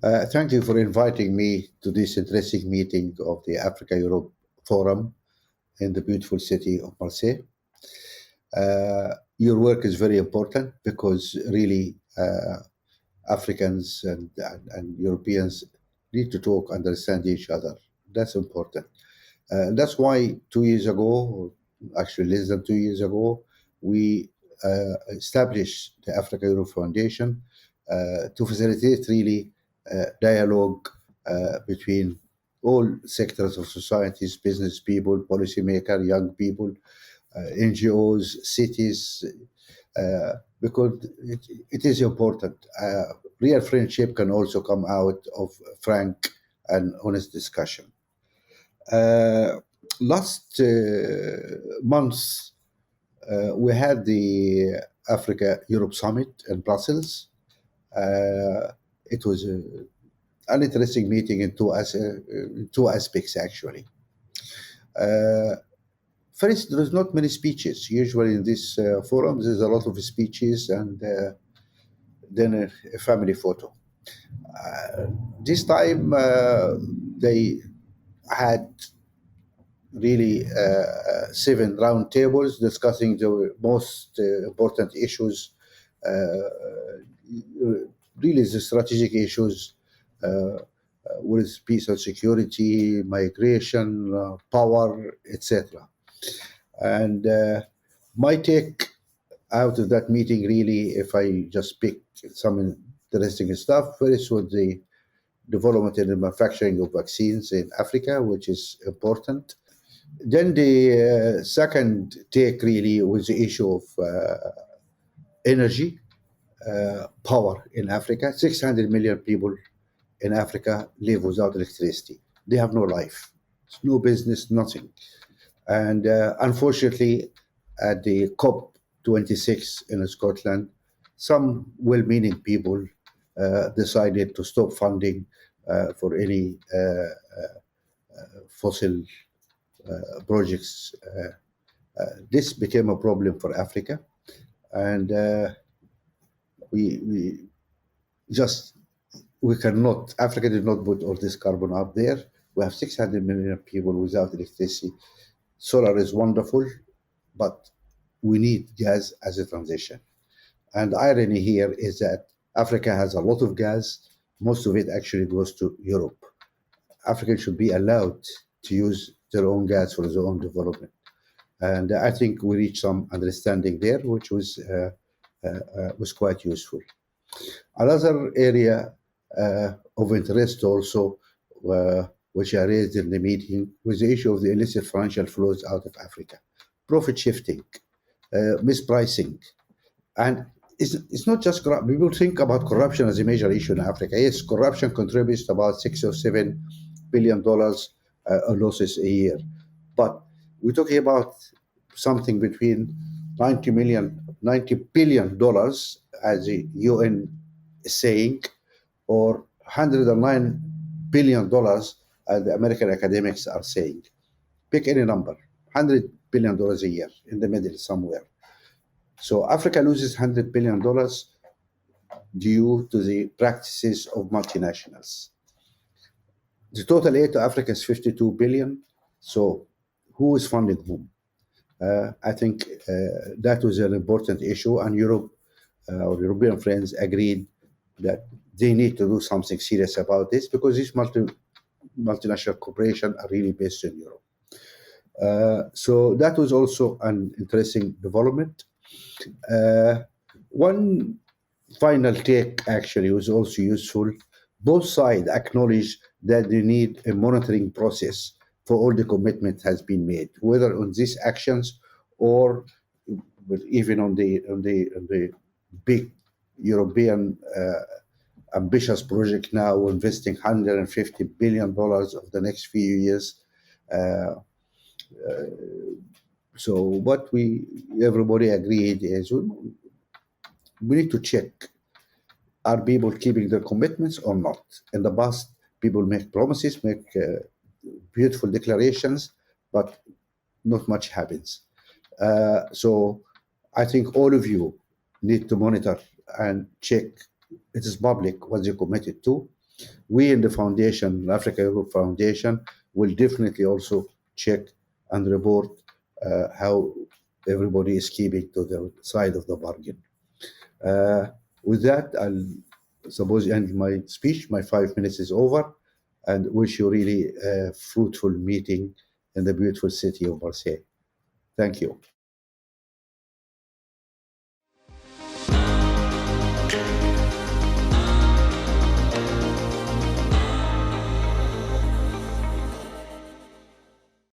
Thank you for inviting me to this interesting meeting of the Africa-Europe Forum in the beautiful city of Marseille. Your work is very important because really Africans and Europeans need to talk, understand each other. That's important. That's why 2 years ago, or actually less than 2 years ago, we established the Africa-Europe Foundation to facilitate really dialogue between all sectors of societies, business people, policymakers, young people, NGOs, cities, because it is important. Real friendship can also come out of frank and honest discussion. Last month, we had the Africa-Europe Summit in Brussels. It was an interesting meeting in two aspects, actually. First, there is not many speeches. Usually in this forum, there's a lot of speeches and then a family photo. This time, they had really 7 round tables discussing the most important issues, really the strategic issues with peace and security, migration, power, etc. And my take out of that meeting, really, if I just pick some interesting stuff, first was the development and the manufacturing of vaccines in Africa, which is important. Then the second take really was the issue of energy, power in Africa. 600 million people in Africa live without electricity. They have no life, no business, nothing. And unfortunately, at the COP26 in Scotland, some well-meaning people decided to stop funding for any fossil projects. This became a problem for Africa, and we cannot. Africa did not put all this carbon up there. We have 600 million people without electricity. Solar is wonderful, but we need gas as a transition. And the irony here is that Africa has a lot of gas. Most of it actually goes to Europe. Africans should be allowed to use their own gas for their own development. And I think we reached some understanding there, which was quite useful. Another area of interest also, which I raised in the meeting, was the issue of the illicit financial flows out of Africa. Profit shifting, mispricing. And it's not just corruption. People think about corruption as a major issue in Africa. Yes, corruption contributes to about $6 or $7 billion losses a year. But we're talking about something between $90 billion, as the UN is saying, or $109 billion, as the American academics are saying. Pick any number, $100 billion a year, in the middle somewhere. So Africa loses $100 billion due to the practices of multinationals. The total aid to Africa is 52 billion. So who is funding whom? I think that was an important issue, and Europe, our European friends, agreed that they need to do something serious about this, because these multinational corporations are really based in Europe. So that was also an interesting development. One final take actually was also useful. Both sides acknowledge that they need a monitoring process for all the commitment has been made, whether on these actions or even on the big European ambitious project now, investing $150 billion over the next few years. So what everybody agreed is we need to check, are people keeping their commitments or not? In the past, people make promises, make beautiful declarations, but not much happens. So I think all of you need to monitor and check, it is public what they committed to, We in the Foundation, Africa Europe Foundation, will definitely also check and report how everybody is keeping to the side of the bargain. With that, I'll suppose end my speech. My 5 minutes is over, and wish you really a fruitful meeting in the beautiful city of Marseille. Thank you.